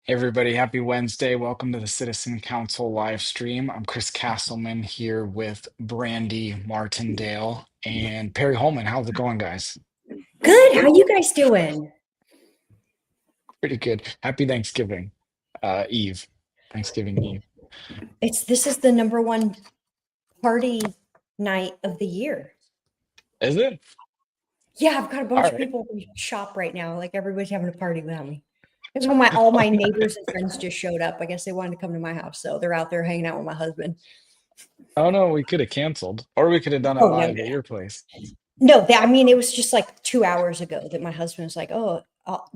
Hey everybody, happy Wednesday. Welcome to the Citizen Council live stream. I'm Chris Castleman here with Brandi Martindale and Perry Holman. How's it going, guys? Good. How you guys doing? Pretty good. Happy Thanksgiving, Eve. Thanksgiving Eve. This is the number one party night of the year. Is it? Yeah, I've got a All bunch of right. people in shop right now. Like everybody's having a party without me. Because all my neighbors and friends just showed up. I guess they wanted to come to my house, so they're out there hanging out with my husband. Oh no, we could have canceled, or we could have done it Oh no, live no, at your place. no. I mean, it was just like 2 hours ago that my husband was like, "Oh, all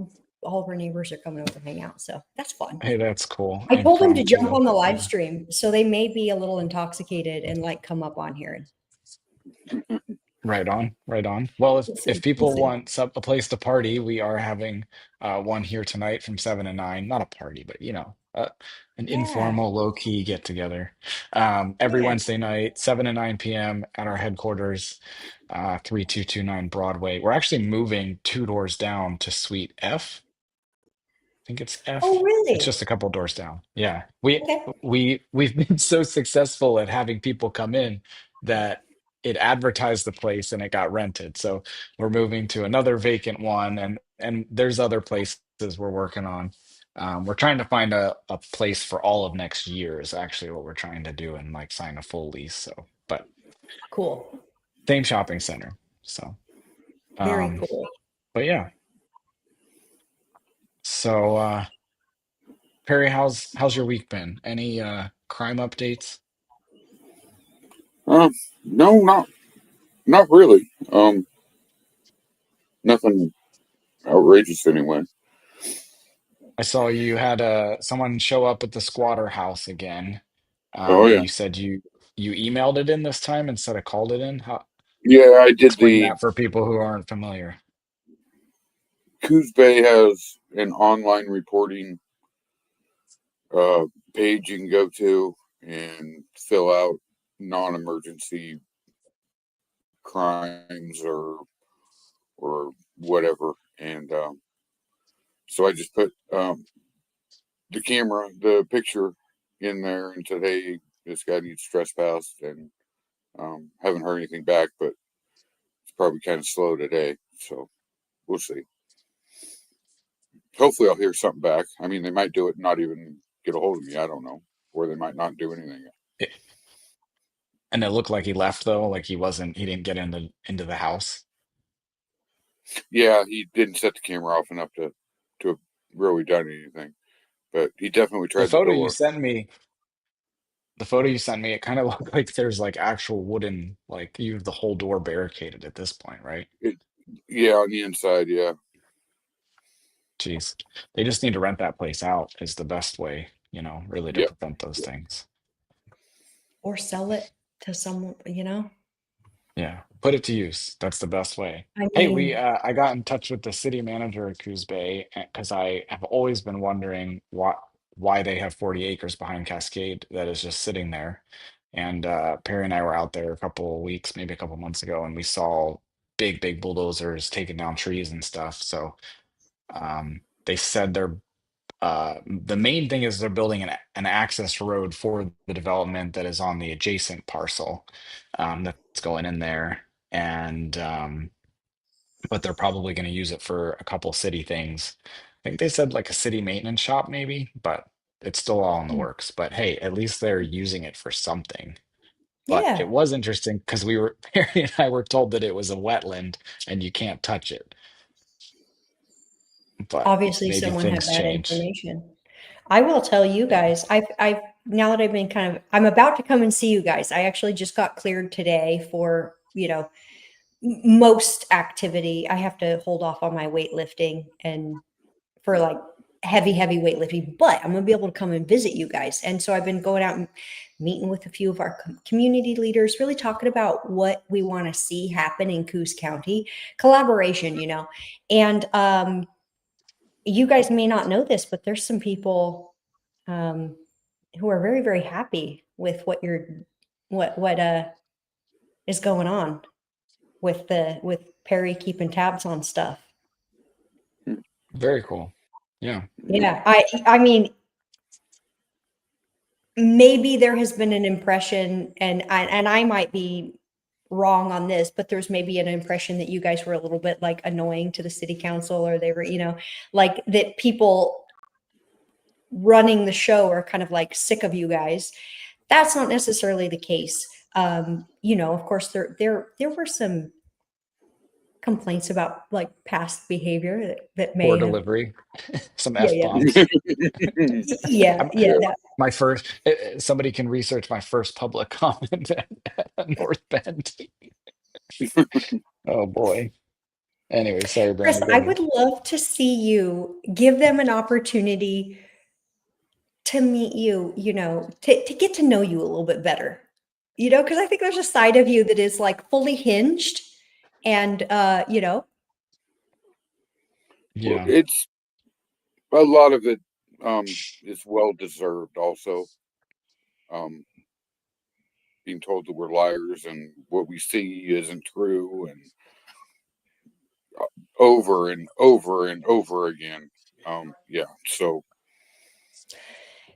of our neighbors are coming over to hang out," so that's fun. Hey, that's cool. I told them to jump Impromptu. on the live Yeah. stream, so they may be a little intoxicated and like come up on here. Right on, right on. Well, if We'll if see. We'll people see. want a place to party, we are having one here tonight from 7 to 9. Not a party, but an Yeah. informal, low-key get together. Every Yeah. Wednesday night, 7 to 9 p.m. at our headquarters, 3229 Broadway. We're actually moving 2 doors down to Suite F. I think it's Oh, F. It's really? just a couple doors down. Yeah. We Okay. we've been so successful at having people come in that it advertised the place and it got rented. So we're moving to another vacant one and there's other places we're working on. We're trying to find a place for all of next year is actually what we're trying to do and like sign a full lease. So, but Cool. same shopping center. So, Very um, cool. but yeah. So Perry, how's your week been? Any crime updates? Uh, no, not really. Nothing outrageous anyway. I saw you had someone show up at the squatter house again, Oh and yeah, you said you emailed it in this time instead of called it in. How, yeah. I did explain the that for people who aren't familiar. Coos Bay has an online reporting uh, page you can go to and fill out non-emergency crimes or whatever. And so I just put the picture in there, and today this guy needs trespassed, and haven't heard anything back, but it's probably kind of slow today. So we'll see. Hopefully, I'll hear something back. I mean, they might do it, and not even get a hold of me. I don't know, or they might not do anything. It, and it looked like he left though, like he didn't get into the house. Yeah, he didn't set the camera off enough to have really done anything, but he definitely The tried the photo you door. sent me, the photo you sent me, it kind of looked like there's like actual wooden, like you have the whole door barricaded at this point, right? It, yeah, on the inside, yeah, Jeez. They just need to rent that place out is the best way, really to yep, prevent those yep. things. Or sell it to someone. Yeah, put it to use. That's the best way. I Hey, mean, I got in touch with the city manager of Coos Bay because I have always been wondering why they have 40 acres behind Cascade that is just sitting there. And Perry and I were out there a couple of weeks, maybe a couple months ago, and we saw big bulldozers taking down trees and stuff. So they said the main thing is they're building an access road for the development that is on the adjacent parcel that's going in there. And but they're probably going to use it for a couple city things. I think they said like a city maintenance shop, maybe, but it's still all in the works. But hey, at least they're using it for something. But yeah. it was interesting because Perry and I were told that it was a wetland and you can't touch it. But Obviously, maybe someone had things bad change. information. I will tell you guys, I've now that I've been I'm about to come and see you guys. I actually just got cleared today for, most activity. I have to hold off on my weightlifting and for like heavy weightlifting, but I'm gonna be able to come and visit you guys. And so I've been going out and meeting with a few of our community leaders, really talking about what we want to see happen in Coos County, collaboration. And you guys may not know this, but there's some people um, who are very happy with what is going on with Perry keeping tabs on stuff. Very cool. Yeah. Yeah. I mean, maybe there has been an impression, and I might be wrong on this, but there's maybe an impression that you guys were a little bit like annoying to the city council, or they were, like that people running the show are kind of like sick of you guys. That's not necessarily the case. Of course there were some complaints about like past behavior that Poor may have, delivery, some yeah, F yeah, bombs. yeah, yeah, Yeah. that, My first, somebody can research my first public comment at North Bend. Oh boy. Anyway, sorry, Chris, Brandi, go I ahead. would love to see you give them an opportunity to meet you, to get to know you a little bit better, because I think there's a side of you that is like fully hinged and, Well, Yeah. it's a lot of it is well deserved also. Um, being told that we're liars and what we see isn't true, and over and over and over again. Yeah. So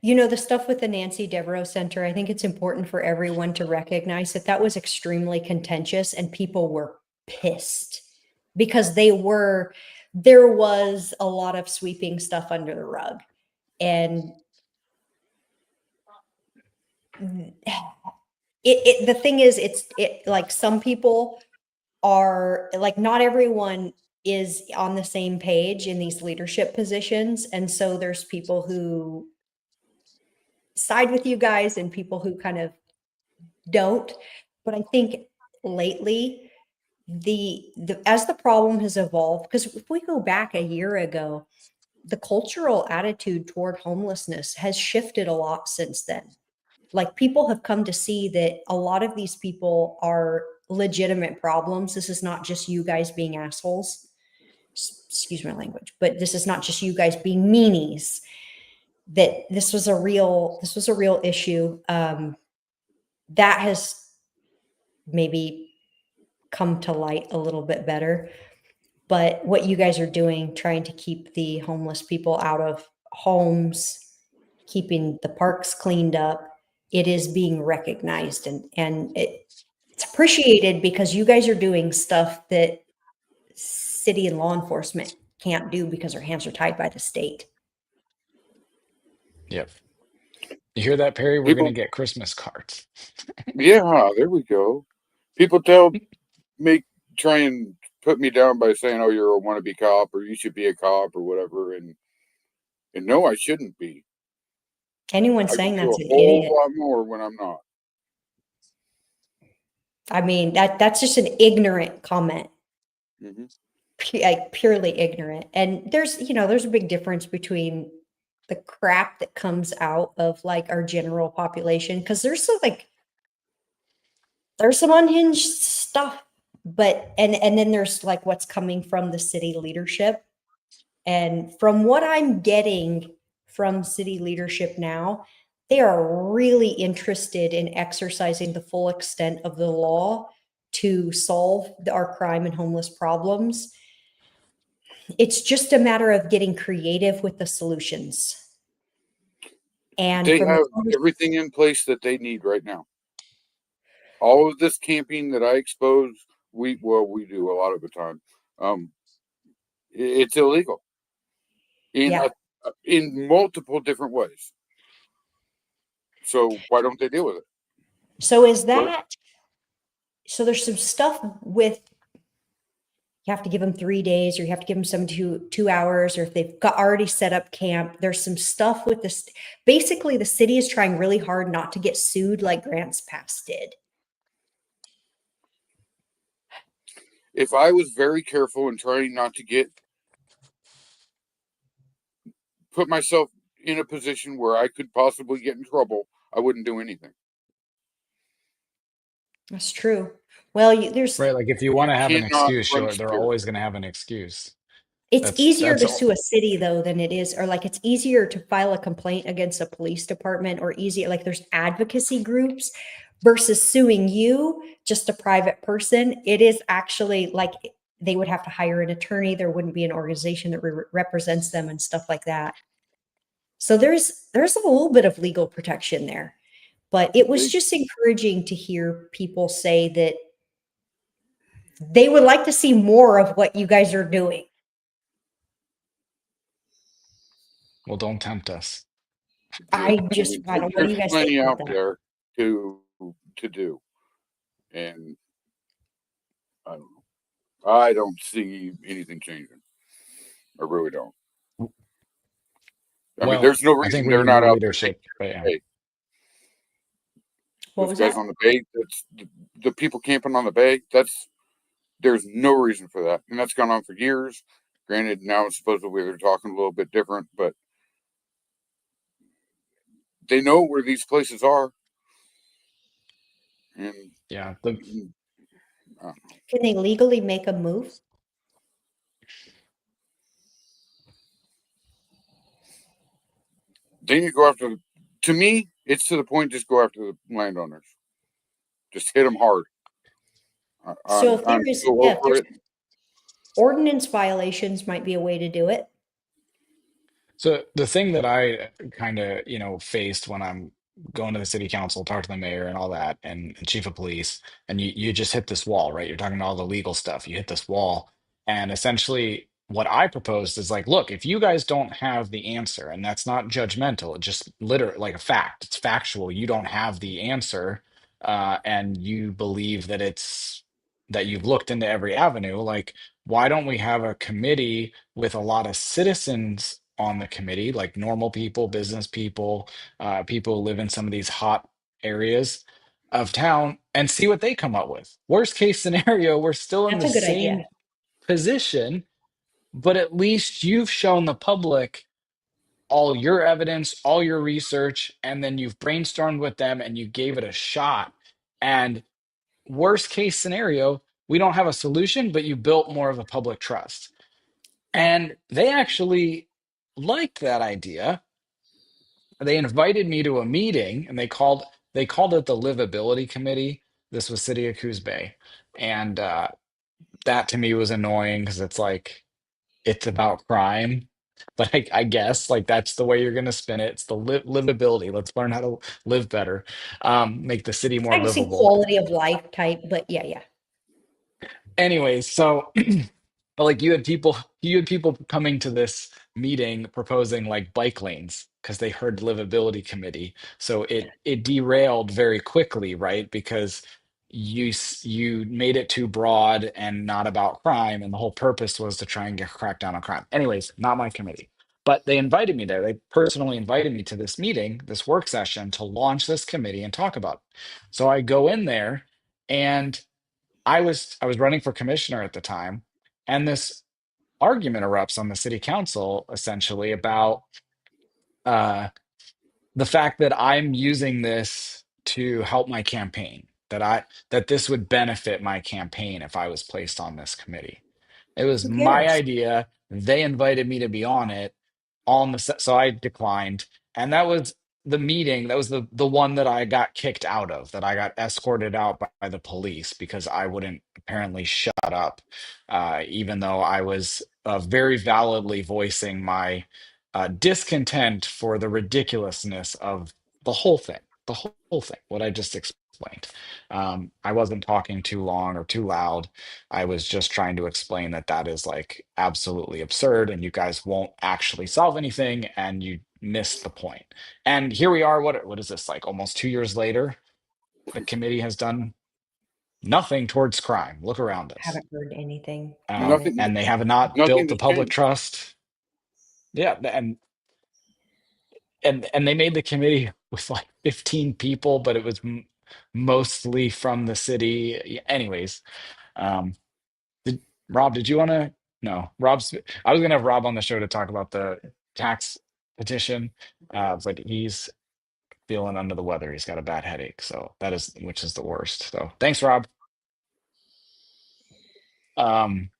the stuff with the Nancy Devereaux Center, I think it's important for everyone to recognize that that was extremely contentious and people were pissed because there was a lot of sweeping stuff under the rug. And the thing is, it like some people are like, not everyone is on the same page in these leadership positions. And so there's people who side with you guys and people who kind of don't. But I think lately, as the problem has evolved, because if we go back a year ago, the cultural attitude toward homelessness has shifted a lot since then. Like, people have come to see that a lot of these people are legitimate problems. This is not just you guys being assholes. Excuse my language, but this is not just you guys being meanies. That this was a real issue. That has maybe come to light a little bit better. But what you guys are doing, trying to keep the homeless people out of homes, keeping the parks cleaned up, it is being recognized, and it's appreciated because you guys are doing stuff that city and law enforcement can't do because their hands are tied by the state. Yep. You hear that, Perry? We're gonna people, get Christmas cards. yeah, there we go. People try and put me down by saying, "Oh, you're a wannabe cop," or "You should be a cop," or whatever, and no, I shouldn't be. Anyone I can saying do a that's an whole idiot. lot more when I'm not. I mean, that's just an ignorant comment. Hmm. Like, purely ignorant. And there's a big difference between the crap that comes out of like our general population, because there's some unhinged stuff, but and then there's like what's coming from the city leadership. And from what I'm getting from city leadership now, they are really interested in exercising the full extent of the law to solve our crime and homeless problems. It's just a matter of getting creative with the solutions. And They from the have everything in place that they need right now. All of this camping that I expose, we do a lot of the time. Um, it's illegal in yeah. in multiple different ways. So why don't they deal with it? So Well, there's some stuff with, you have to give them 3 days, or you have to give them 2 hours, or if they've got already set up camp, there's some stuff with this. Basically, the city is trying really hard not to get sued like Grants Pass did. if I was very careful and trying not to put myself in a position where I could possibly get in trouble, I wouldn't do anything. That's true. Well, there's Right. Like if you want You to have an cannot excuse, run sure, they're scared. always gonna have an excuse. It's That's easier that's to all. sue a city though than it is, or like it's easier to file a complaint against a police department, or easier, like there's advocacy groups versus suing you, just a private person. It is actually like they would have to hire an attorney. There wouldn't be an organization that represents them and stuff like that. So there's a little bit of legal protection there. But it was They just encouraging to hear people say that they would like to see more of what you guys are doing. Well, don't tempt us. I mean, I don't, what do there's you guys think plenty about out that? there to do, and I don't know. I don't see anything changing. I really don't. I mean, Well, there's no I think reason we they're need not new out there leadership. taking But yeah. hey, What those was guys that? on the bay. That's the people camping on the bay. There's no reason for that, and that's gone on for years. Granted, now it's supposedly they're talking a little bit different, but they know where these places are, and Yeah. Can they legally make a move? they need to go after. To me, it's to the point. Just go after the landowners. Just hit them hard. So if I'm there is, so yeah, if over there's it. ordinance violations might be a way to do it. So the thing that I kind of, faced when I'm going to the city council, talk to the mayor and all that, and chief of police, and you just hit this wall, right? You're talking all the legal stuff. You hit this wall, and essentially what I proposed is like, look, if you guys don't have the answer, and that's not judgmental, it's just literally like a fact, it's factual. You don't have the answer, and you believe that that you've looked into every avenue. Like, why don't we have a committee with a lot of citizens on the committee, like normal people, business people, people who live in some of these hot areas of town, and see what they come up with? Worst case scenario, we're still in That's the a good idea. same position, but at least you've shown the public all your evidence, all your research, and then you've brainstormed with them and you gave it a shot. And worst case scenario, we don't have a solution, but you built more of a public trust. Yeah. And they actually liked that idea. They invited me to a meeting and they called it the livability committee. This was city of Coos Bay. And that to me was annoying because it's like it's about crime. But I guess like that's the way you're going to spin it. It's the livability. Let's learn how to live better, make the city more I can see livable. quality of life type, but yeah, yeah. Anyways, so but like you had people coming to this meeting proposing like bike lanes because they heard livability committee. So it derailed very quickly, right? Because you made it too broad and not about crime, and the whole purpose was to try and get crack down on crime. Anyways, not my committee. But they invited me there. They personally invited me to this meeting, this work session to launch this committee and talk about it. So I go in there and I was running for commissioner at the time, and this argument erupts on the city council essentially about uh, the fact that I'm using this to help my campaign, that this would benefit my campaign if I was placed on this committee. It was Who my cares? idea. They invited me to be on it. So I declined, and that was the meeting. That was the one that I got kicked out of. That I got escorted out by the police because I wouldn't apparently shut up, even though I was very validly voicing my discontent for the ridiculousness of the whole thing. The whole thing. What I just explained. I wasn't talking too long or too loud. I was just trying to explain that that is like absolutely absurd and you guys won't actually solve anything and you missed the point. And here we are. What is this like almost 2 years later? The committee has done nothing towards crime. Look around us. Haven't heard anything from Um, it. Nothing, and they have not nothing built the has public changed. trust. Yeah, and they made the committee with like 15 people, but it was mostly from the city. Anyways, um, Did, Rob, did you want to? No, I was gonna have Rob on the show to talk about the tax petition, but he's feeling under the weather. He's got a bad headache, so which is the worst. So thanks, Rob. Um,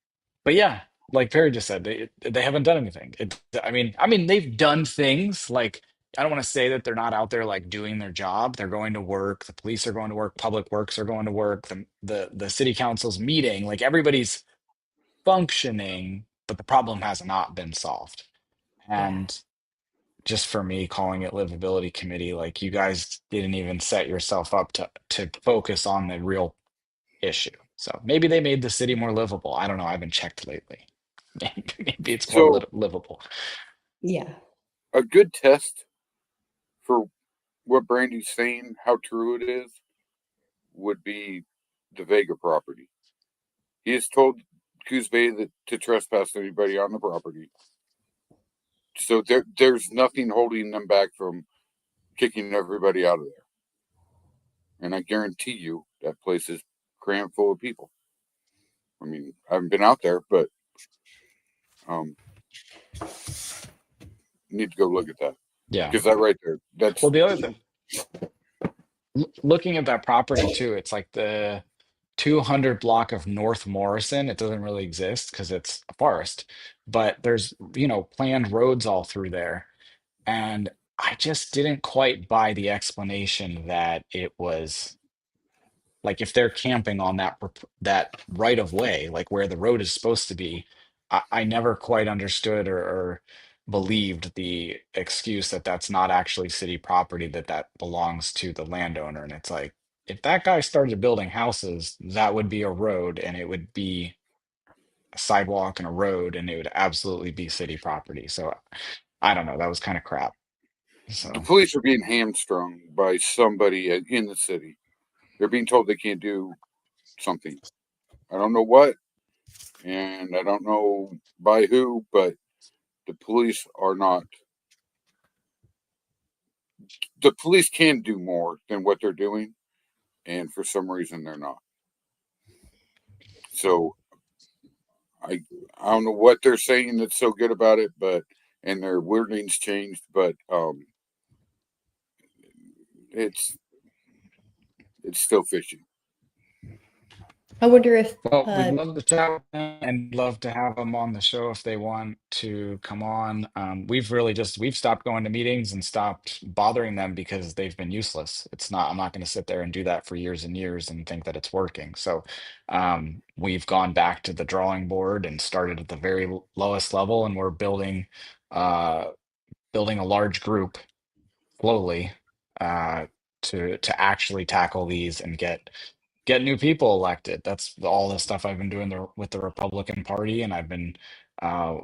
but yeah, like Perry just said, they haven't done anything. I mean, they've done things like. I don't want to say that they're not out there like doing their job. They're going to work. The police are going to work. Public works are going to work. The city council's meeting. Like everybody's functioning, but the problem has not been solved. Yeah. And just for me calling it livability committee, like you guys didn't even set yourself up to focus on the real issue. So maybe they made the city more livable. I don't know. I haven't checked lately. Maybe it's more So livable. Yeah. a good test for what Brandy's saying, how true it is, would be the Vega property. He has told Coos Bay that to trespass anybody on the property. So there's nothing holding them back from kicking everybody out of there. And I guarantee you that place is crammed full of people. I mean, I haven't been out there, but um, you need to go look at that Yeah. because that right there, Well, that's the other looking at that property too, it's like the 200 block of North Morrison. It doesn't really exist because it's a forest, but there's, planned roads all through there. And I just didn't quite buy the explanation that it was like if they're camping on that right of way, like where the road is supposed to be. I never quite understood or believed the excuse that that's not actually city property, that belongs to the landowner. And it's like, if that guy started building houses, that would be a road and it would be a sidewalk and a road and it would absolutely be city property. So I don't know. That was kind of crap. the So. police are being hamstrung by somebody in the city. They're being told they can't do something. I don't know what, and I don't know by who, but the police are not. The police can do more than what they're doing, and for some reason they're not. So I I don't know what they're saying that's so good about it, but and their wording's changed, but it's it's still fishy. I wonder if Well, we'd love to chat with them and love to have them on the show if they want to come on. We've stopped going to meetings and stopped bothering them because they've been useless. I'm not going to sit there and do that for years and years and think that it's working. So we've gone back to the drawing board and started at the very lowest level, and we're uh, building a large group slowly uh, to actually tackle these and get new people elected. That's all the stuff I've been doing with the Republican Party, and I've been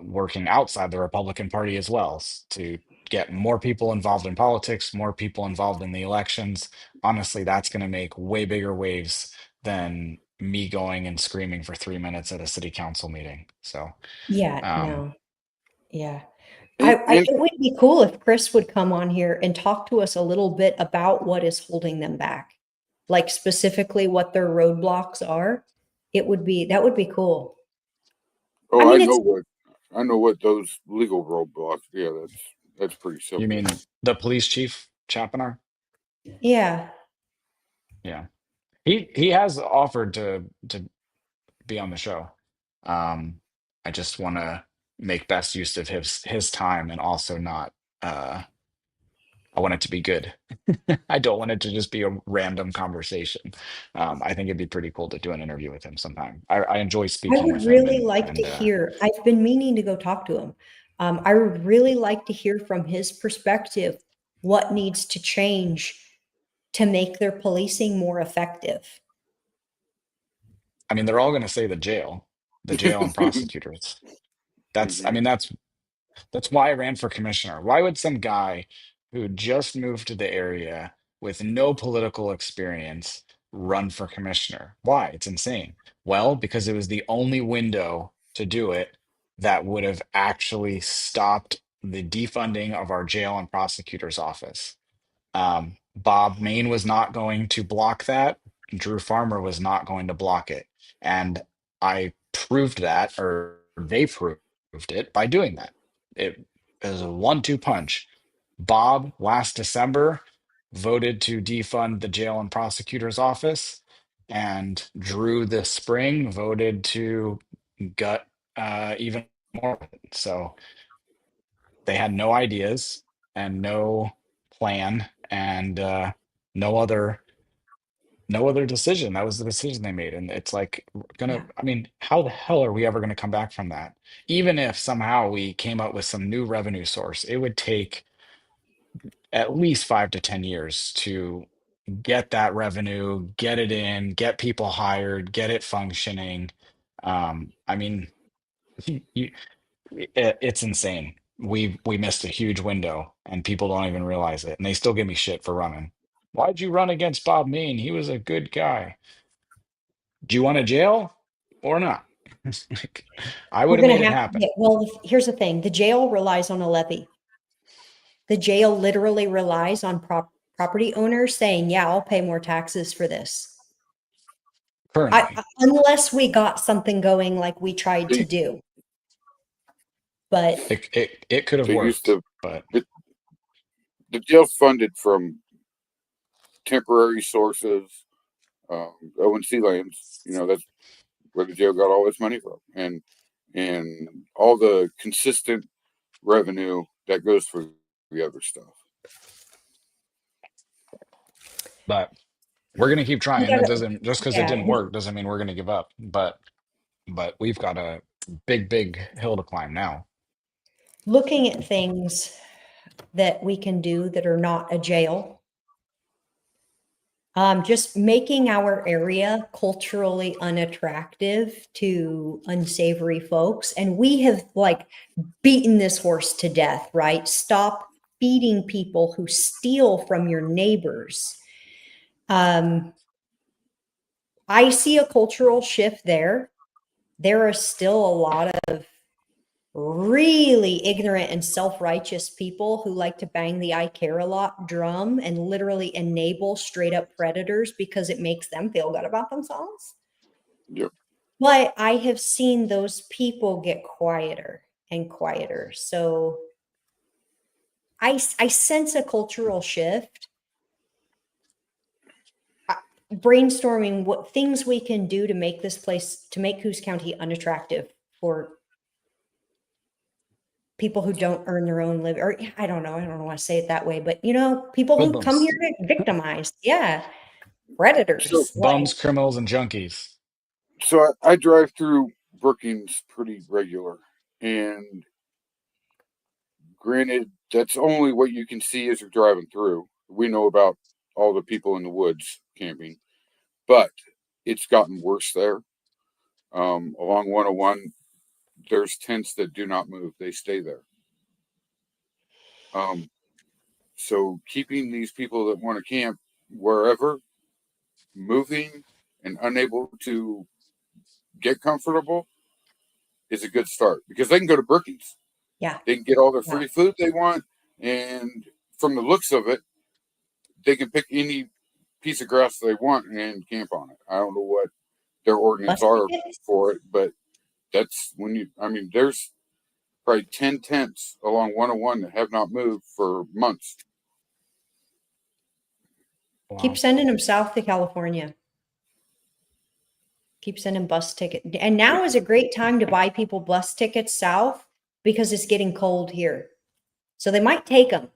working outside the Republican Party as well to get more people involved in politics, more people involved in the elections. Honestly, that's going to make way bigger waves than me going and screaming for 3 minutes at a city council meeting. So, yeah, um, no. Yeah. And It would be cool if Chris would come on here and talk to us a little bit about what is holding them back, like specifically what their roadblocks are. That would be cool. I oh, mean, it's, I know what those legal roadblocks. Yeah, that's pretty you simple. mean the police chief, Chapinar? yeah. Yeah. He has offered to be on the show. Um, I just want to make best use of his time and also not. I want it to be good. I don't want it to just be a random conversation. I think it'd be pretty cool to do an interview with him sometime. I enjoy I speaking would with him really and like to hear, I've been meaning to go talk to him. I would really like to hear from his perspective what needs to change to make their policing more effective. I mean, they're all going to say the jail and prosecutors. I Hmm. mean, that's why I ran for commissioner. Why would some guy who just moved to the area with no political experience run for commissioner? Why? It's insane. Well, because it was the only window to do it that would have actually stopped the defunding of our jail and prosecutor's office. Bob Main was not going to block that. Drew Farmer was not going to block it. And I proved that, or they proved it by doing that. It was a 1-2 punch. Bob last December voted to defund the jail and prosecutor's office, and Drew this spring voted to gut even more. So they had no ideas and no plan and no other no other decision. That was the decision they made. And it's like Yeah. I mean, how the hell are we ever gonna come back from that? Even if somehow we came up with some new revenue source, it would take at least 5 to 10 years to get that revenue, get it in, get people hired, get it functioning. I mean, you, it's insane. We missed a huge window, and people don't even realize it, and they still give me shit for running. Why'd you run against Bob Mean? He was a good guy. Do you want to jail or not? Like, I would We're have going made to it have to happen. get, well, here's the thing. The jail relies on a levy. The jail literally relies on property owners saying, yeah, I'll pay more taxes for this. Currently, Unless we got something going like we tried to They do. But it could have they used worked, to but the jail's funded from temporary sources, ONC lands. You know, that's where the jail got all its money from, and all the consistent revenue that goes for the other stuff. but we're gonna keep we trying. That gotta, doesn't just because it yeah, didn't work doesn't mean we're gonna give up. But we've got a big hill to climb now. looking at things that we can do that are not a jail. Just making our area culturally unattractive to unsavory folks. And we have like beaten this horse to death, right? Stop feeding people who steal from your neighbors. I see a cultural shift there. There are still a lot of really ignorant and self-righteous people who like to bang the "I care a lot" drum and literally enable straight up predators because it makes them feel good about themselves. Yep. But I have seen those people get quieter and quieter. So I sense a cultural shift. Brainstorming what things we can do to make this place, to make Coos County unattractive for people who don't earn their own living, or I don't know why I say it that way, but people who come here Hoodlums, to victimize. Yeah. So Predators. Like, bums, criminals, and junkies. so I drive through Brookings pretty regular, and granted, that's only what you can see as you're driving through. We know about all the people in the woods camping, but it's gotten worse there. Along 101, there's tents that do not move; they stay there. Um, so keeping these people that want to camp wherever moving and unable to get comfortable is a good start because they can go to Brookings. yeah. They can get all the Yeah. free food they want, and from the looks of it, they can pick any piece of grass they want and camp on it. I don't know what their ordinance Bus are tickets. for it, but that's when you. I mean, there's probably 10 tents along 101 that have not moved for months. Keep Wow. sending them south to California. Keep sending bus ticket. And now is a great time to buy people bus tickets south because it's getting cold here. So they might take them.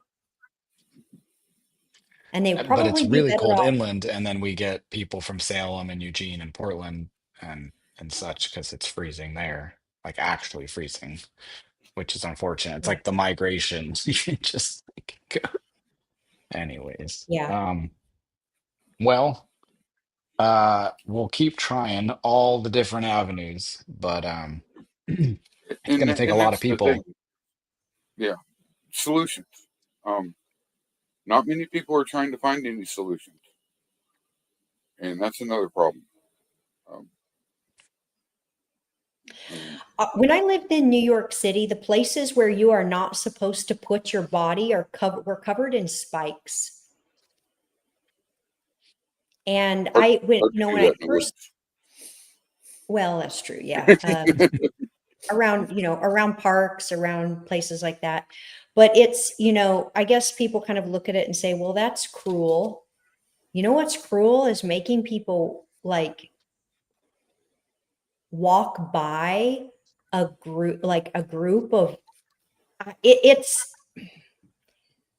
And they'd But it's probably be really better cold off. inland, and then we get people from Salem and Eugene and Portland and such because it's freezing there, like actually freezing, which is unfortunate. It's Yeah. like the migration. You can just like, go. Anyways. Yeah. Well, we'll keep trying all the different avenues, but it's And gonna take a lot of that's the thing. people. Yeah, solutions. Um, Not many people are trying to find any solutions, and that's another problem. Um, and When I lived in New York City, the places where you are not supposed to put your body were covered in spikes. And hard, when hard to do when I that in the first, woods. well, that's true. Yeah. Around parks, around places like that. But it's, I guess people kind of look at it and say, well, that's cruel. You know what's cruel is making people like walk by a group of it's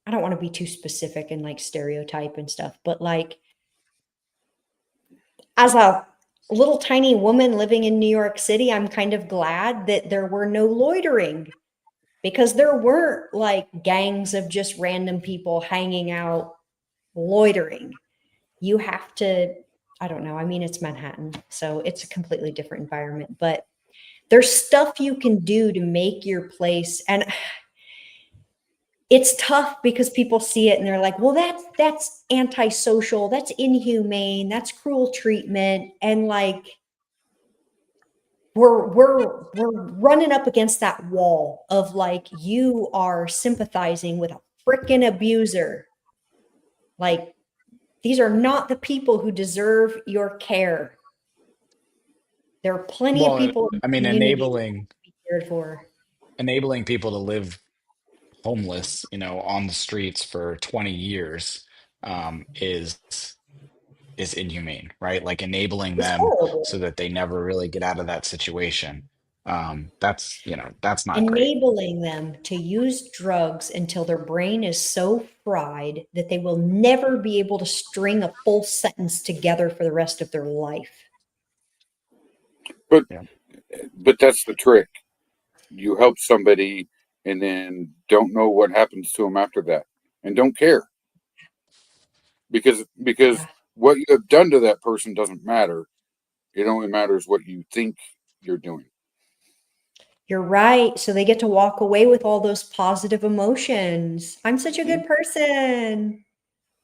I don't want to be too specific and like stereotype and stuff, but like as a little tiny woman living in New York City, I'm kind of glad that there were no loitering, because there weren't like gangs of just random people hanging out loitering. You have to, I don't know. I mean, it's Manhattan, so it's a completely different environment, but there's stuff you can do to make your place. And it's tough because people see it and they're like, well, that's antisocial, that's inhumane, that's cruel treatment. And like, we're running up against that wall of like, you are sympathizing with a freaking abuser. Like, these are not the people who deserve your care. There are plenty of Well, people in I the mean, community that have to be cared for. enabling people to live homeless, on the streets for 20 years, is inhumane, right? Like enabling It's them so horrible. that they never really get out of that situation. That's not great. Enabling them to use drugs until their brain is so fried that they will never be able to string a full sentence together for the rest of their life. But Yeah. but that's the trick. You help somebody and then don't know what happens to them after that, and don't care, because Yeah, what you have done to that person doesn't matter. It only matters what you think you're doing. you're right. So they get to walk away with all those positive emotions. I'm such a Mhm. good person.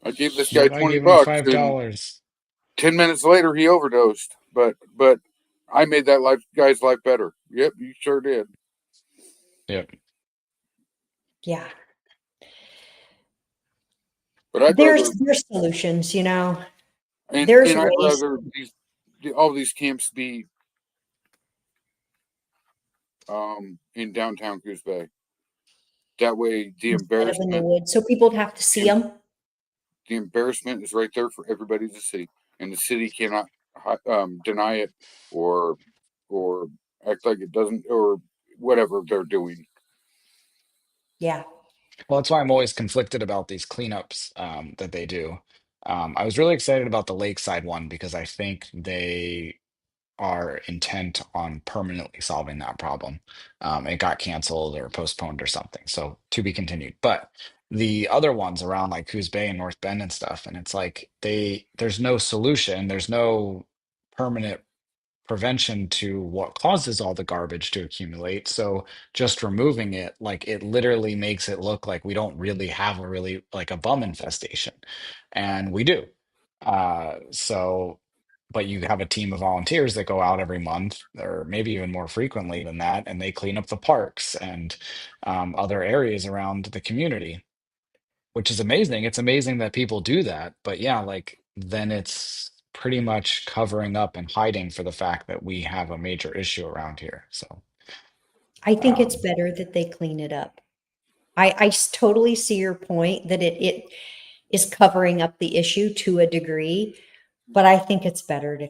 I gave this guy Yep, I 20 gave him bucks, five and dollars. 10 minutes later he overdosed. But I made that guy's life better. Yep, you sure did. Yep. Yeah. But I'd rather There's solutions, you know. and There's and I'd ways. rather all these camps be in downtown Coos Bay. That way, Instead of in the woods, so people would have to see the, them. the embarrassment is right there for everybody to see, and the city cannot deny it or or act like it doesn't, or whatever they're doing. Yeah. Well, that's why I'm always conflicted about these cleanups that they do. I was really excited about the Lakeside one because I think they are intent on permanently solving that problem. It got canceled or postponed or something, so to be continued. But the other ones around like Coos Bay and North Bend and stuff, and it's like there's no solution, there's no permanent prevention to what causes all the garbage to accumulate. So just removing it, like it literally makes it look like we don't really have a really like a bum infestation. And we do. So, but you have a team of volunteers that go out every month or maybe even more frequently than that, and they clean up the parks and other areas around the community, which is amazing. It's amazing that people do that. But yeah, like then it's pretty much covering up and hiding for the fact that we have a major issue around here. So, I think it's um, better that they clean it up. Totally see your point that it is covering up the issue to a degree, but I think it's better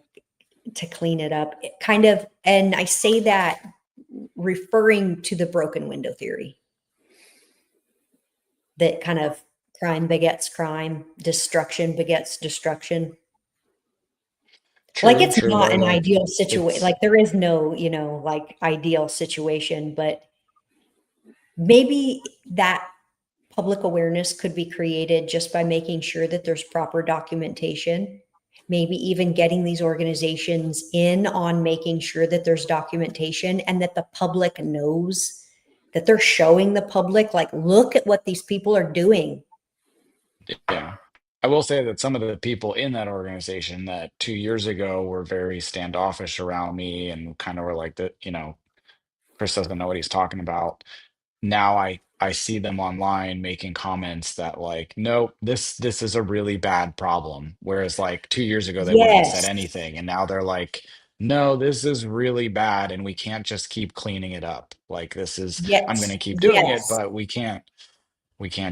to clean it up. It kind of, and I say that referring to the broken window theory, that kind of crime begets crime, destruction begets destruction. Like, true, it's true. not Or an like ideal situation. it's Like, there is no, like ideal situation, but maybe that public awareness could be created just by making sure that there's proper documentation. Maybe even getting these organizations in on making sure that there's documentation and that the public knows, that they're showing the public, like, look at what these people are doing. yeah. I will say that some of the people in that organization that 2 years ago were very standoffish around me and kind of were like that, Chris doesn't know what he's talking about. Now I see them online making comments that like, no, this is a really bad problem. Whereas like 2 years ago they wouldn't have said Yes. anything, and now they're like, no, this is really bad, and we can't just keep cleaning it up. Like I'm Yes. gonna keep doing it, Yes. but we can't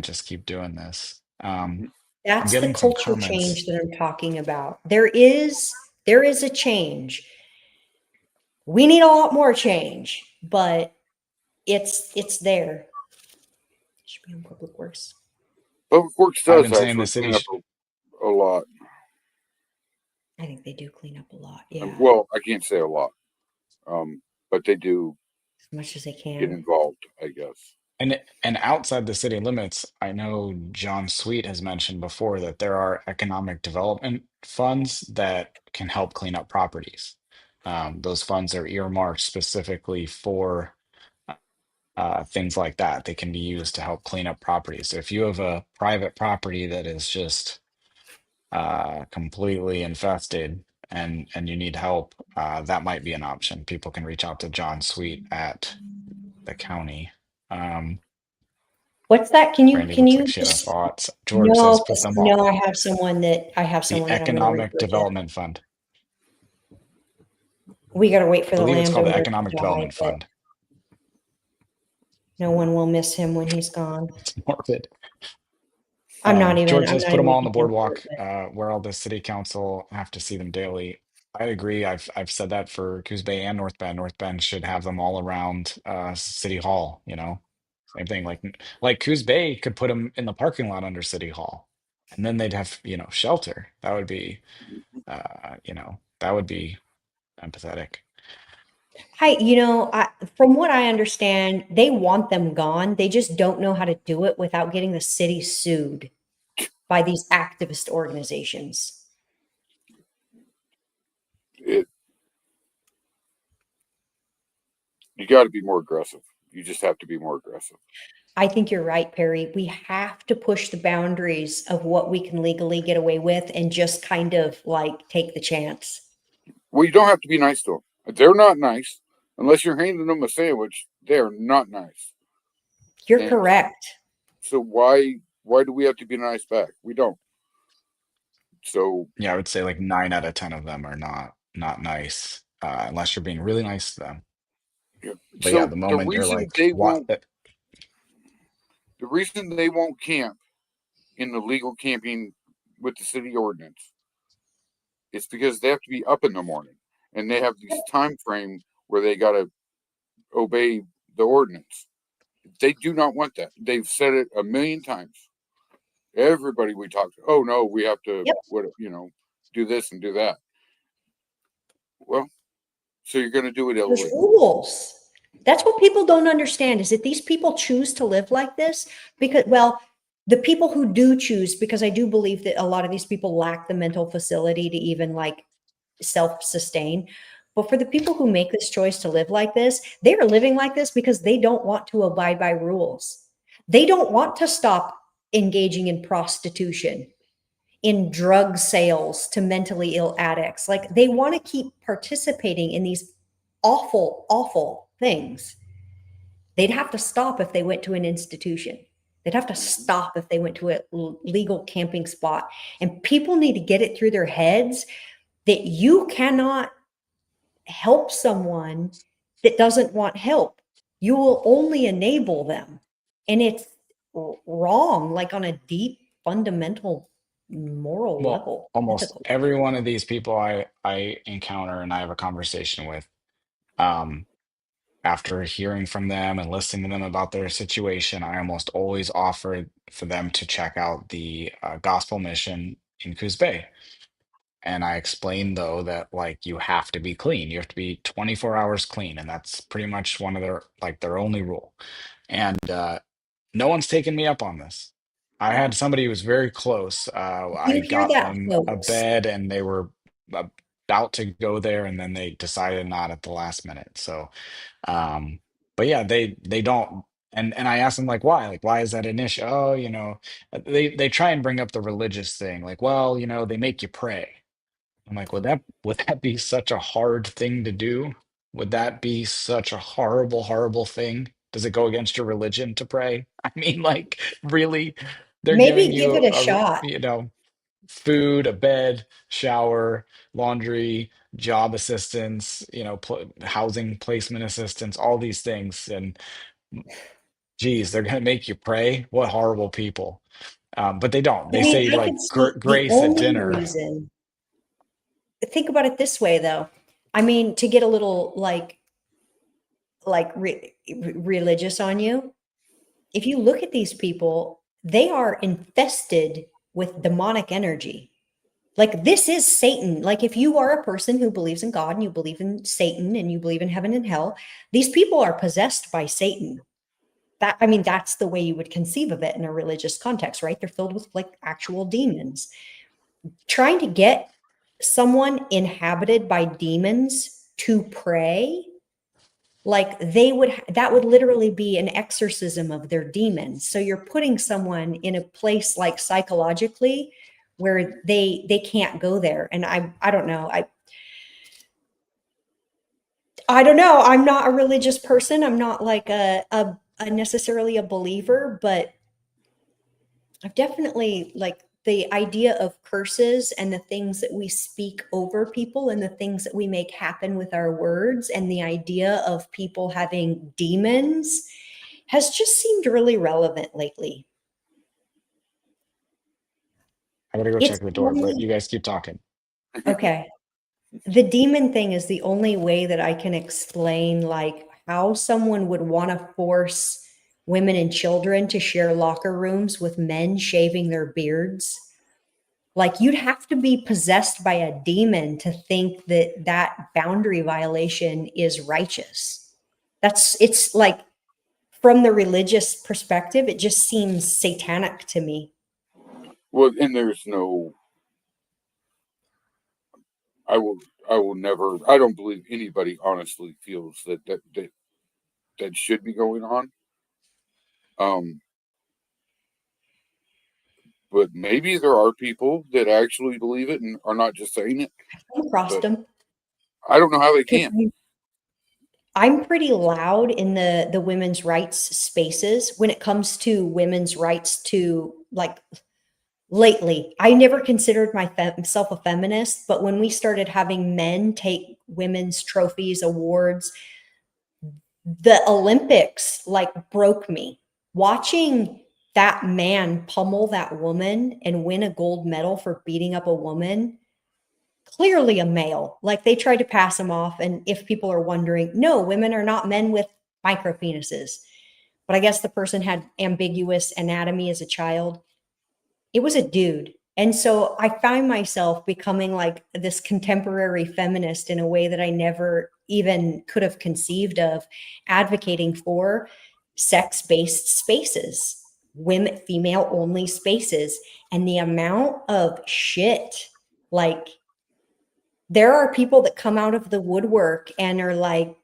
just keep doing this. I'm That's the getting some culture change comments. that I'm talking about. There is a change. We need a lot more change, but it's there. Should be on Public Works. Public Works I've does been saying the actually city clean up a lot. I think they do clean up a lot. Yeah, Well, I can't say a lot, but they do as much as they get can. involved, I guess. And outside the city limits, I know John Sweet has mentioned before that there are economic development funds that can help clean up properties. Those funds are earmarked specifically for things like that. They can be used to help clean up properties. So if you have a private property that is just completely infested and you need help, that might be an option. People can reach out to John Sweet at the county. Um, What's that? Brandy Can looks like you she had a just thought. George says no, put 'cause them no, all. I have someone that The I'm gonna refer Economic to. Development Fund. We got to wait I for the believe it's called the landowner Economic to die, Development but Fund. no one will miss him when he's gone. It's morbid. George I'm says not put them even all on the thinking about boardwalk, it. where all the city council have to see them daily. I agree. I've said that for Coos Bay and North Bend. North Bend should have them all around City Hall, you know. Same thing. Like Coos Bay could put them in the parking lot under City Hall. And then they'd have, shelter. That would be that would be empathetic. From what I understand, they want them gone. They just don't know how to do it without getting the city sued by these activist organizations. It You got to be more aggressive. You just have to be more aggressive. I think you're right, Perry. We have to push the boundaries of what we can legally get away with and just kind of like take the chance. Well, you don't have to be nice to them. They're not nice unless you're handing them a sandwich. They're not nice. You're And correct. so why do we have to be nice back? We don't. So Yeah, I would say like 9 out of 10 of them are not nice, unless you're being really nice to them. yeah. But yeah, So the moment you're like, what? the reason they won't camp in the legal camping with the city ordinance is because they have to be up in the morning and they have these time frame where they got to obey the ordinance. They do not want that. They've said it a million times. Everybody we talk to, oh no, we have to Yep. do this and do that. Well, so you're going to do it There's illegally. rules. That's what people don't understand is that these people choose to live like this because, well, the people who do choose, because I do believe that a lot of these people lack the mental facility to even like self-sustain. But for the people who make this choice to live like this, they are living like this because they don't want to abide by rules. They don't want to stop engaging in prostitution, in drug sales to mentally ill addicts. Like they want to keep participating in these awful, awful things. They'd have to stop if they went to an institution. They'd have to stop if they went to a legal camping spot. And people need to get it through their heads that you cannot help someone that doesn't want help. You will only enable them. And it's wrong, like on a deep, fundamental moral Well, level, almost ethical level. every one of these people I encounter and I have a conversation with, um, after hearing from them and listening to them about their situation, I almost always offer for them to check out the gospel mission in Coos Bay. And I explain though that like you have to be clean. You have to be 24 hours clean, and that's pretty much one of their only rule. And no one's taken me up on this. I had somebody who was very close. I You hear got that, them a folks? bed, and they were about to go there, and then they decided not at the last minute. So, but yeah, they don't. And I asked them like why? Like why is that an issue? Oh, they try and bring up the religious thing. Like, well, they make you pray. I'm like, would that be such a hard thing to do? Would that be such a horrible, horrible thing? Does it go against your religion to pray? I mean, like, really? They're giving Maybe give you it a shot. food, a bed, shower, laundry, job assistance, housing placement assistance, all these things. And geez, they're gonna make you pray? What horrible people. But they don't. I They mean, say I like could see the grace at only dinner. reason. Think about it this way, though. I mean, to get a little religious on you, if you look at these people, they are infested with demonic energy. Like, this is Satan. Like, if you are a person who believes in God and you believe in Satan and you believe in heaven and hell, these people are possessed by Satan. That, I mean, that's the way you would conceive of it in a religious context, right? They're filled with like actual demons. Trying to get someone inhabited by demons to pray, like that would literally be an exorcism of their demons. So you're putting someone in a place like psychologically where they can't go there. And I don't know. I don't know. I'm not a religious person. I'm not like a necessarily a believer, but I've definitely like the idea of curses and the things that we speak over people and the things that we make happen with our words and the idea of people having demons has just seemed really relevant lately. I gotta go It's check the door, but you guys keep talking. okay. The demon thing is the only way that I can explain like how someone would want to force women and children to share locker rooms with men shaving their beards. Like, you'd have to be possessed by a demon to think that that boundary violation is righteous. It's like, from the religious perspective, it just seems satanic to me. Well, and there's no. I will never. I don't believe anybody honestly feels that should be going on. But maybe there are people that actually believe it and are not just saying it. Come across But them. I don't know how they can. I'm pretty loud in the women's rights spaces when it comes to women's rights to like lately. I never considered myself a feminist, but when we started having men take women's trophies, awards, the Olympics like broke me. Watching that man pummel that woman and win a gold medal for beating up a woman, clearly a male. Like, they tried to pass him off. And if people are wondering, no, women are not men with micro penises. But I guess the person had ambiguous anatomy as a child. It was a dude. And so I find myself becoming like this contemporary feminist in a way that I never even could have conceived of, advocating for sex-based spaces, women, female only spaces. And the amount of shit, like, there are people that come out of the woodwork and are like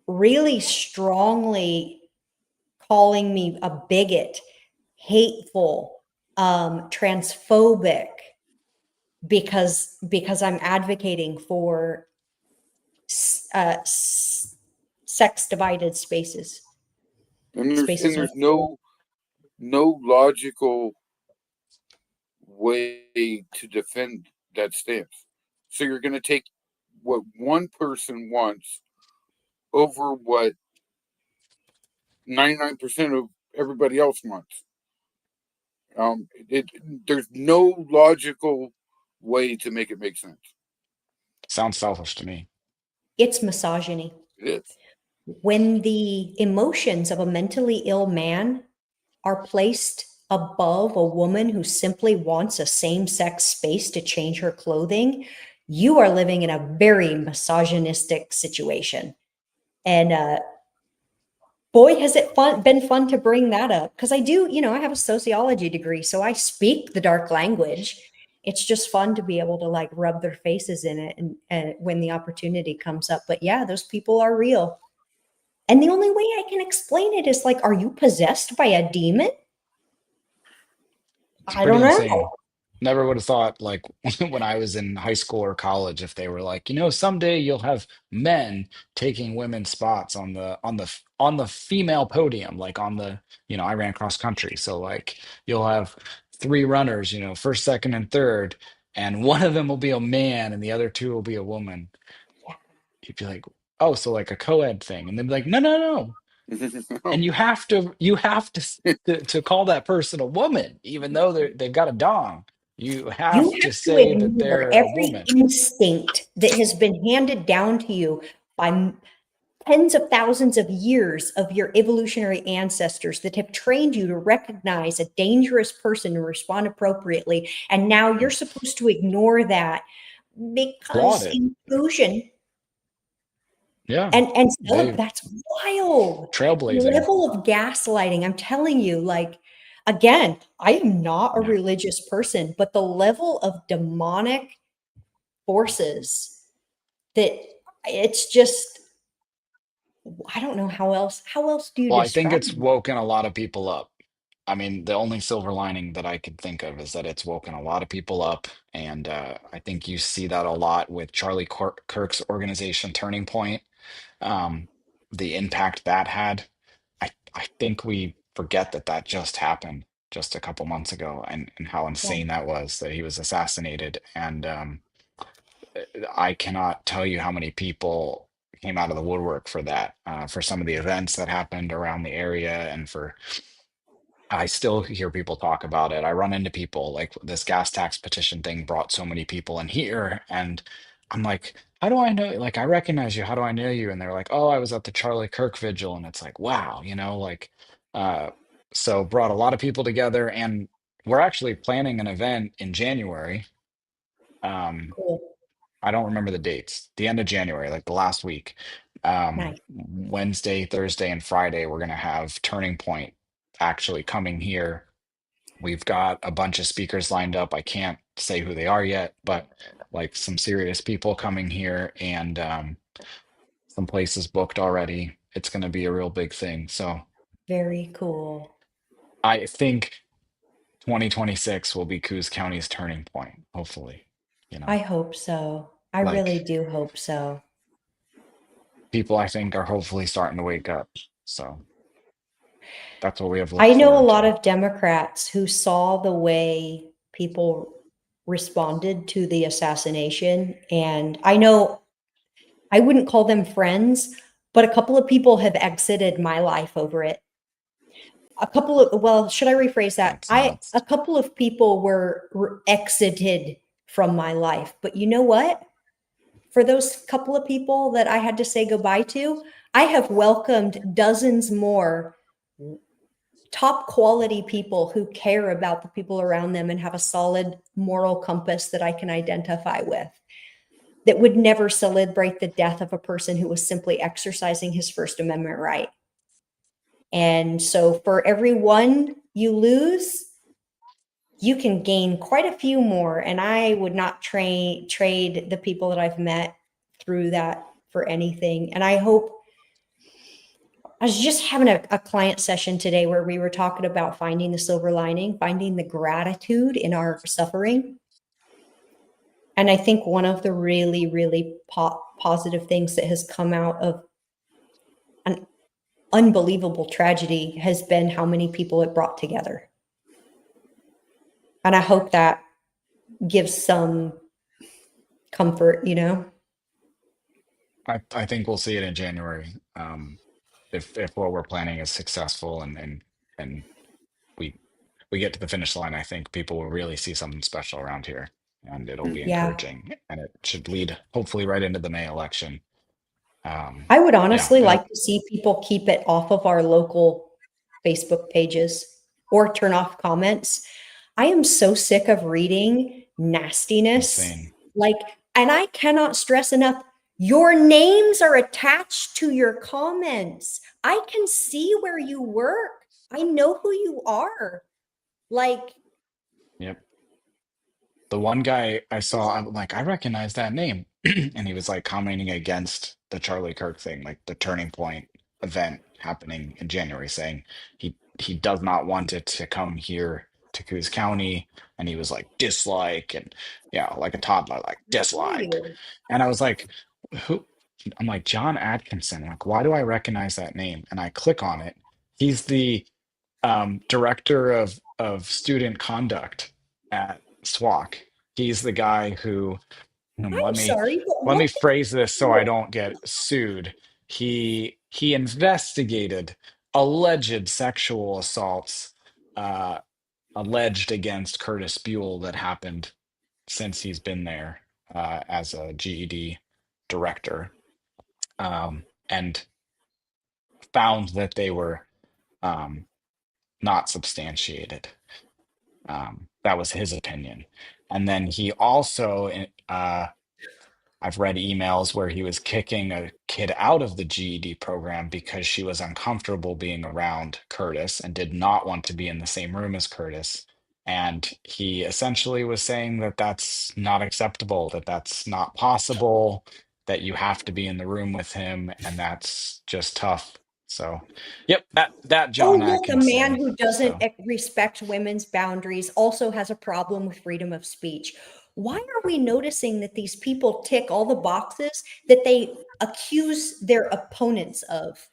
really strongly calling me a bigot, hateful, transphobic, because I'm advocating for sex divided spaces. And Spaces there's no logical way to defend that stance. So you're going to take what one person wants over what 99% of everybody else wants. There's no logical way to make it make sense. Sounds selfish to me. It's misogyny. It is. When the emotions of a mentally ill man are placed above a woman who simply wants a same-sex space to change her clothing, you are living in a very misogynistic situation. And boy, has it been fun to bring that up, because I do, I have a sociology degree, so I speak the dark language. It's just fun to be able to like rub their faces in it and when the opportunity comes up. But yeah, those people are real. And the only way I can explain it is like, are you possessed by a demon? It's I pretty don't insane. know. Never would have thought, like, when I was in high school or college, if they were like, someday you'll have men taking women's spots on the female podium, like on the, I ran cross country, so like you'll have three runners, first, second, and third, and one of them will be a man and the other two will be a woman. You'd be like, oh, so like a co-ed thing, and they'd be like, no, no, no. And you have to call that person a woman, even though they've got a dong. You You have to have to say that ignore they're a every woman. instinct that has been handed down to you by tens of thousands of years of your evolutionary ancestors that have trained you to recognize a dangerous person and respond appropriately. And now you're supposed to ignore that Applaud because it. inclusion Yeah, and they that's wild. The trailblazing. level of gaslighting, I'm telling you, like, again, I am not a Yeah. religious person, but the level of demonic forces that it's just, I don't know how else do you Well, I think describe it's it? woken a lot of people up. I mean, the only silver lining that I could think of is that it's woken a lot of people up, and I think you see that a lot with Kirk's organization Turning Point. Um, the impact that had. I think we forget that that just happened just a couple months ago, and how Yeah, insane that was that he was assassinated. And I cannot tell you how many people came out of the woodwork for that, for some of the events that happened around the area, and for I still hear people talk about it. I run into people like this gas tax petition thing brought so many people in here, and I'm like, how do I know? Like, I recognize you. How do I know you? And they're like, oh, I was at the Charlie Kirk vigil, and it's like, wow, like, uh, so brought a lot of people together, and we're actually planning an event in January. Um, cool. I don't remember the dates. The end of January, like the last week. Nice. Wednesday, Thursday, and Friday, we're gonna have Turning Point actually coming here. We've got a bunch of speakers lined up. I can't say who they are yet, but like some serious people coming here, and some places booked already. It's going to be a real big thing. So Very cool. I think 2026 will be Coos County's turning point, hopefully. You I know, hope so. I really like do hope so. people I think are hopefully starting to wake up. So that's what we have to look I know a forward lot to. of Democrats who saw the way people responded to the assassination, and I know I wouldn't call them friends, but a couple of people have exited my life over it. A couple of, well, should I rephrase that? That's nuts. A couple of people were exited from my life, but you know what? For those couple of people that I had to say goodbye to, I have welcomed dozens more top quality people who care about the people around them and have a solid moral compass that I can identify with, that would never celebrate the death of a person who was simply exercising his First Amendment right. And so for every one you lose, you can gain quite a few more. And I would not trade the people that I've met through that for anything. And I hope, I was just having a client session today where we were talking about finding the silver lining, finding the gratitude in our suffering. And I think one of the really, really positive things that has come out of an unbelievable tragedy has been how many people it brought together. And I hope that gives some comfort, you know? I think we'll see it in January. If what we're planning is successful, and we we get to the finish line, I think people will really see something special around here, and it'll be Yeah. encouraging, and it should lead hopefully right into the May election. I would Yeah, honestly like to see people keep it off of our local Facebook pages or turn off comments. I am so sick of reading nastiness. insane. Like, and I cannot stress enough, your names are attached to your comments. I can see where you work. I know who you are. Like, Yep. The one guy I saw, I'm like, I recognize that name. And he was like commenting against the Charlie Kirk thing, like the Turning Point event happening in January, saying he does not want it to come here to Coos County. And he was like, dislike, and yeah, like a toddler, like dislike. weird. And I was like, who? I'm like, John Atkinson. Like, why do I recognize that name? And I click on it. He's the director of student conduct at SWAC. He's the guy who, I'm sorry, but let what me phrase this so I the don't get sued. He investigated alleged sexual assaults, uh, alleged against Curtis Buell, that happened since he's been there, as a GED director. And found that they were not substantiated. That was his opinion. And then he also, I've read emails where he was kicking a kid out of the GED program because she was uncomfortable being around Curtis and did not want to be in the same room as Curtis. And he essentially was saying that that's not acceptable, that that's not possible, that you have to be in the room with him, and that's just tough. So, yep, that Oh, John look, a man Atkinson. who doesn't So, respect women's boundaries also has a problem with freedom of speech. Why are we noticing that these people tick all the boxes that they accuse their opponents of?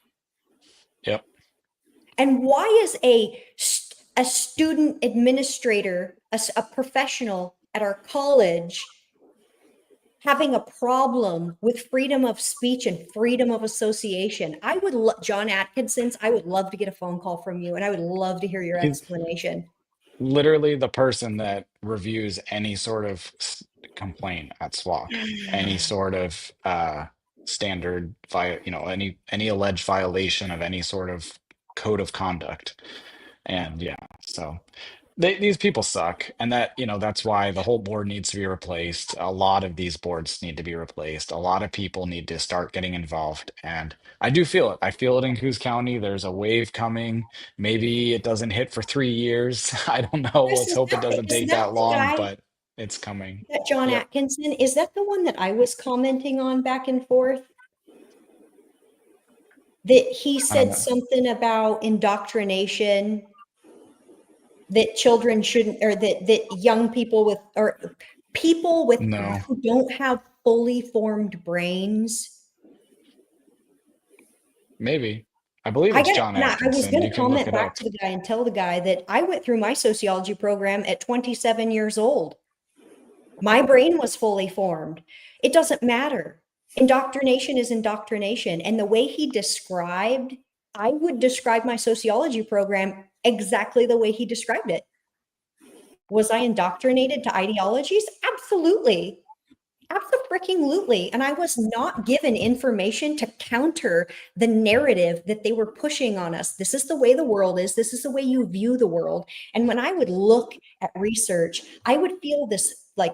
yep. And why is a student administrator, a professional at our college having a problem with freedom of speech and freedom of association? I would John Atkinson's, I would love to get a phone call from you, and I would love to hear your He's explanation. literally the person that reviews any sort of complaint at SWAC, any sort of standard any alleged violation of any sort of code of conduct. And yeah, so these people suck, and that's why the whole board needs to be replaced. A lot of these boards need to be replaced. A lot of people need to start getting involved, and I do feel it. I feel it in Coos County. There's a wave coming. Maybe it doesn't hit for 3 years. I don't know. Chris, Let's hope it doesn't is take that that the long, guy, but it's coming. that John Yep. Atkinson? Is that the one that I was commenting on back and forth? That he I don't said know. something about indoctrination, that children shouldn't, or that young people with, or people with No, who don't have fully formed brains. maybe. I believe it's John I was Atkinson. going You to can look comment it back up. to the guy and tell the guy that I went through my sociology program at 27 years old. My brain was fully formed. It doesn't matter. Indoctrination is indoctrination. And the way he described, I would describe my sociology program exactly the way he described it. Was I indoctrinated to ideologies? Absolutely. Absolutely. And I was not given information to counter the narrative that they were pushing on us. This is the way the world is. This is the way you view the world. And when I would look at research, I would feel this, like,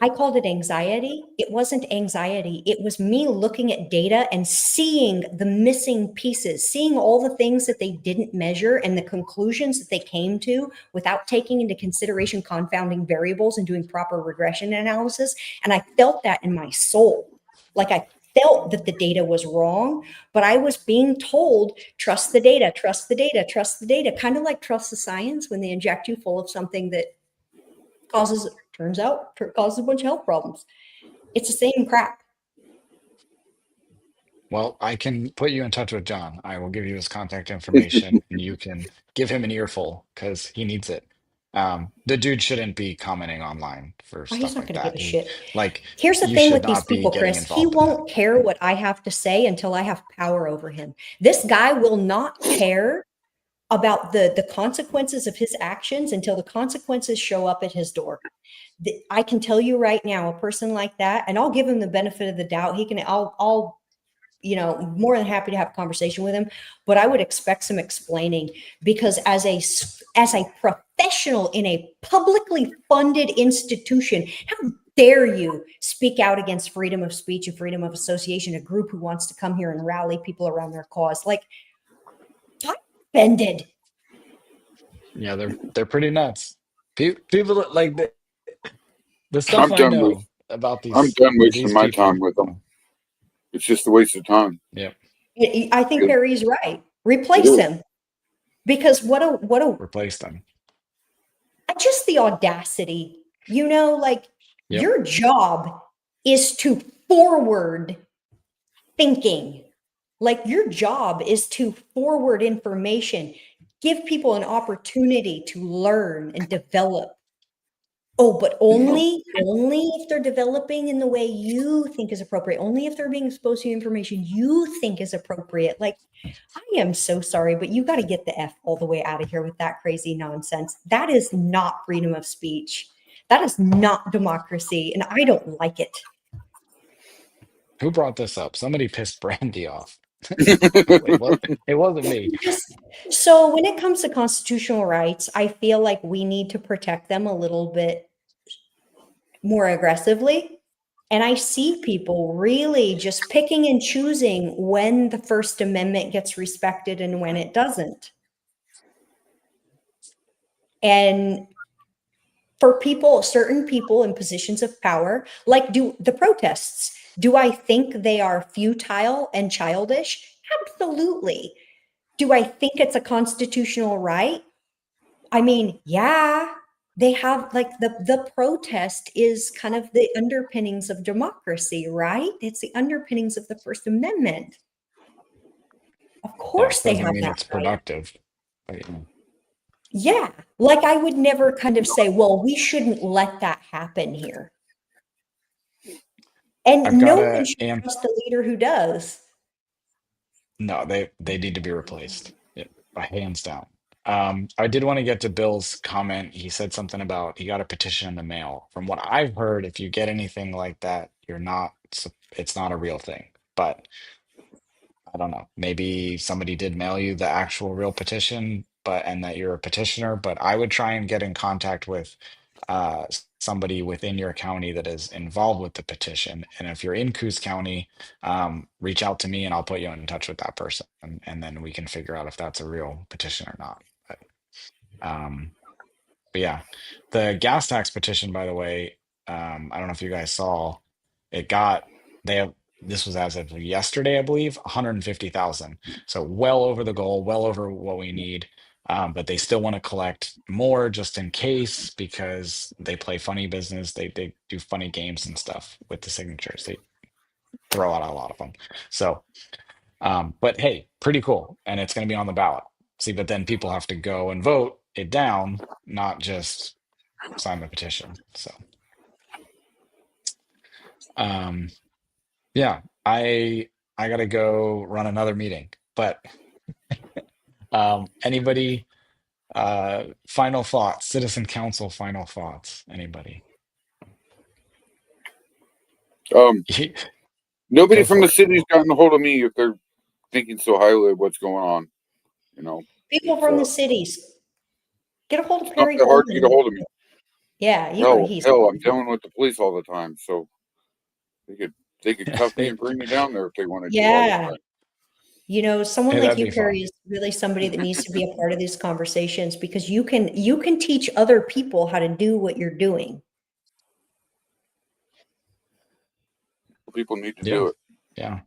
I called it anxiety. It wasn't anxiety. It was me looking at data and seeing the missing pieces, seeing all the things that they didn't measure and the conclusions that they came to without taking into consideration confounding variables and doing proper regression analysis. And I felt that in my soul. Like, I felt that the data was wrong, but I was being told, trust the data, trust the data, trust the data, kind of like trust the science when they inject you full of something that causes a bunch of health problems. It's the same crap. Well, I can put you in touch with John. I will give you his contact information and you can give him an earful because he needs it. The dude shouldn't be commenting online for Oh, he's stuff not like going to give that. a shit. Like, Here's the you thing should with these not be people, getting Chris. He involved in that. won't care what I have to say until I have power over him. This guy will not care about the consequences of his actions until the consequences show up at his door. I can tell you right now, a person like that, and I'll give him the benefit of the doubt. I'll more than happy to have a conversation with him, but I would expect some explaining, because as a professional in a publicly funded institution, how dare you speak out against freedom of speech and freedom of association, a group who wants to come here and rally people around their cause? Like, I'm offended. Yeah, they're pretty nuts. People like the stuff I'm I done with know about I'm done wasting these my time people. with them. It's just a waste of time. Yep, I think It, Barry's right. it Replace is. him, because replace them. just the audacity, like, Yep. your job is to forward thinking. Like, your job is to forward information, give people an opportunity to learn and develop. Oh, but only if they're developing in the way you think is appropriate, only if they're being exposed to information you think is appropriate. Like, I am so sorry, but you got to get the F all the way out of here with that crazy nonsense. That is not freedom of speech. That is not democracy, and I don't like it. Who brought this up? Somebody pissed Brandi off. It wasn't me. So when it comes to constitutional rights, I feel like we need to protect them a little bit more aggressively. And I see people really just picking and choosing when the First Amendment gets respected and when it doesn't. And for people, certain people in positions of power, like do the protests, do I think they are futile and childish? Absolutely. Do I think it's a constitutional right? I mean, yeah, they have like the protest is kind of the underpinnings of democracy, right? It's the underpinnings of the First Amendment. Of Yeah, course they doesn't have mean that it's right. productive. But, Yeah. Like I would never kind of say, well, we shouldn't let that happen here. I've And got no one a should and trust a leader who does. no, they need to be replaced. Yeah, by hands down. I did want to get to Bill's comment. He said something about he got a petition in the mail. From what I've heard, if you get anything like that, it's not a real thing. But I don't know. Maybe somebody did mail you the actual real petition, but and that you're a petitioner. But I would try and get in contact with somebody within your county that is involved with the petition. And if you're in Coos County, reach out to me and I'll put you in touch with that person, and then we can figure out if that's a real petition or not. Um, but yeah, the gas tax petition, by the way, I don't know if you guys saw, it got they have this was as of yesterday, I believe, 150,000. So well over the goal, well over what we need. But they still want to collect more just in case because they play funny business. They do funny games and stuff with the signatures. They throw out a lot of them. So, but hey, pretty cool, and it's going to be on the ballot. See, but then people have to go and vote it down, not just sign the petition. So, um, yeah, I gotta go run another meeting. But anybody, final thoughts, Citizen Council final thoughts, anybody? um, Nobody Go from the for it. city's gotten a hold of me if they're thinking so highly of what's going on. You know, People it's from the cities, get a hold of it's not Perry that hard to get a Holman. hold of me. Yeah, Hell, he's hell, I'm dealing with the police all the time, so they could they could cuff me They, and bring me down there if they wanted to all the yeah. time. Someone hey, like that'd you, be Perry, fun. is really somebody that needs to be a part of these conversations because you can teach other people how to do what you're doing. People need to Yeah, do it. yeah.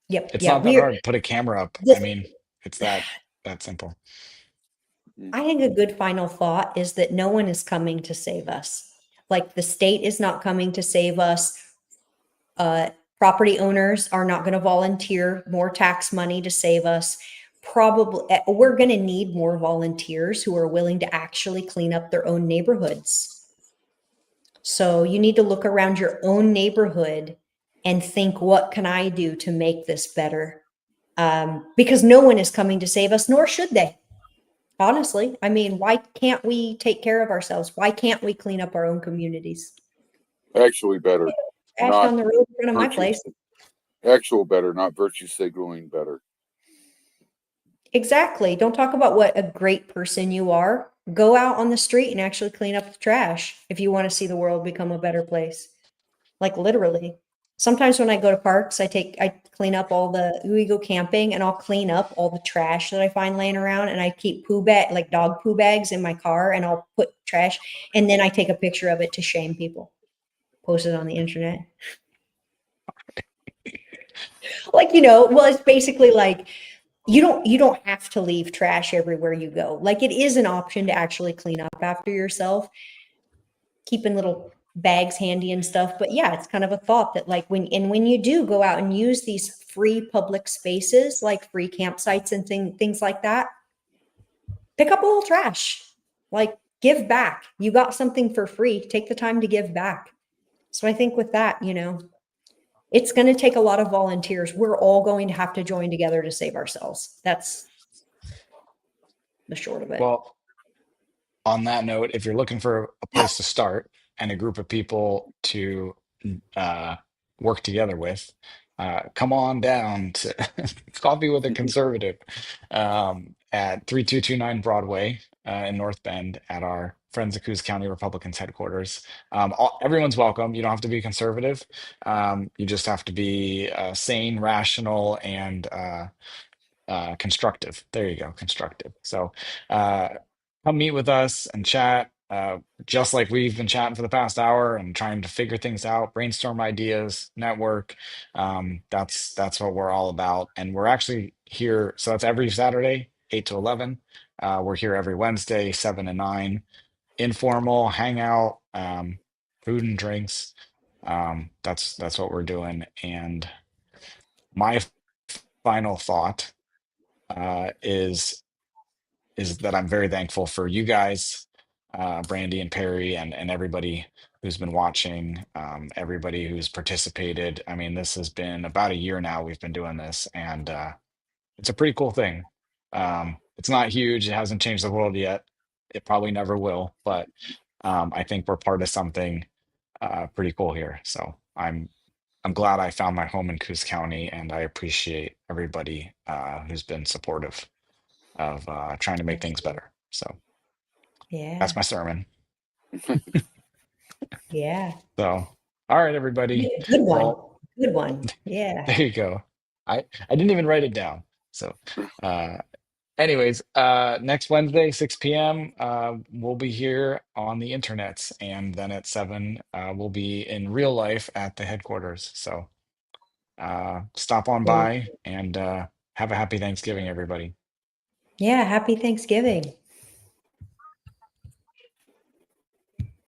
Yep. It's Yeah. not that hard. Put a camera up. I The, mean, it's that simple. Mm. I think a good final thought is that no one is coming to save us. Like the state is not coming to save us. Uh, Property owners are not going to volunteer more tax money to save us. Probably we're going to need more volunteers who are willing to actually clean up their own neighborhoods. So you need to look around your own neighborhood and think, what can I do to make this better? Because no one is coming to save us, nor should they. Honestly, I mean, why can't we take care of ourselves? Why can't we clean up our own communities? Actually, better, Trash not down the road in front of my virtue. place. Actual better, not virtue signaling better. Exactly. Don't talk about what a great person you are. Go out on the street and actually clean up the trash if you want to see the world become a better place. Like literally. Sometimes when I go to parks, I clean up we go camping and I'll clean up all the trash that I find laying around and I keep like dog poo bags in my car and I'll put trash and then I take a picture of it to shame people. Post it on the internet. Like, well, it's basically like you don't have to leave trash everywhere you go. Like it is an option to actually clean up after yourself, keeping little bags handy and stuff. But yeah, it's kind of a thought that like when you do go out and use these free public spaces, like free campsites and things like that, pick up a little trash. Like give back. You got something for free. Take the time to give back. So I think with that, it's going to take a lot of volunteers. We're all going to have to join together to save ourselves. That's the short of it. Well, on that note, if you're looking for a place to start and a group of people to uh, work together with, come on down to Coffee with a Conservative at 3229 Broadway in North Bend at our Friends of Coos County Republicans headquarters. Everyone's welcome. You don't have to be conservative. You just have to be sane, rational, and constructive. There you go, constructive. So uh, come meet with us and chat, just like we've been chatting for the past hour and trying to figure things out, brainstorm ideas, network. That's what we're all about. And we're actually here. So that's every Saturday, 8 to 11. We're here every Wednesday, 7 to 9. Informal hangout, food and drinks. That's what we're doing. And my final thought is that I'm very thankful for you guys, Brandy and Perry, and everybody who's been watching, everybody who's participated. I mean, this has been about a year now we've been doing this, and it's a pretty cool thing. It's not huge, it hasn't changed the world yet. It probably never will, but I think we're part of something pretty cool here. So I'm glad I found my home in Coos County, and I appreciate everybody who's been supportive of trying to make things Absolutely. better. So Yeah. that's my sermon. Yeah. So, all right, everybody. Good one. Well, Good one. Yeah. there you go. I didn't even write it down. So, uh, anyways, next Wednesday, 6 p.m., we'll be here on the internets, and then at 7, we'll be in real life at the headquarters. So, stop on Cool. by and have a happy Thanksgiving, everybody. Yeah. Happy Thanksgiving.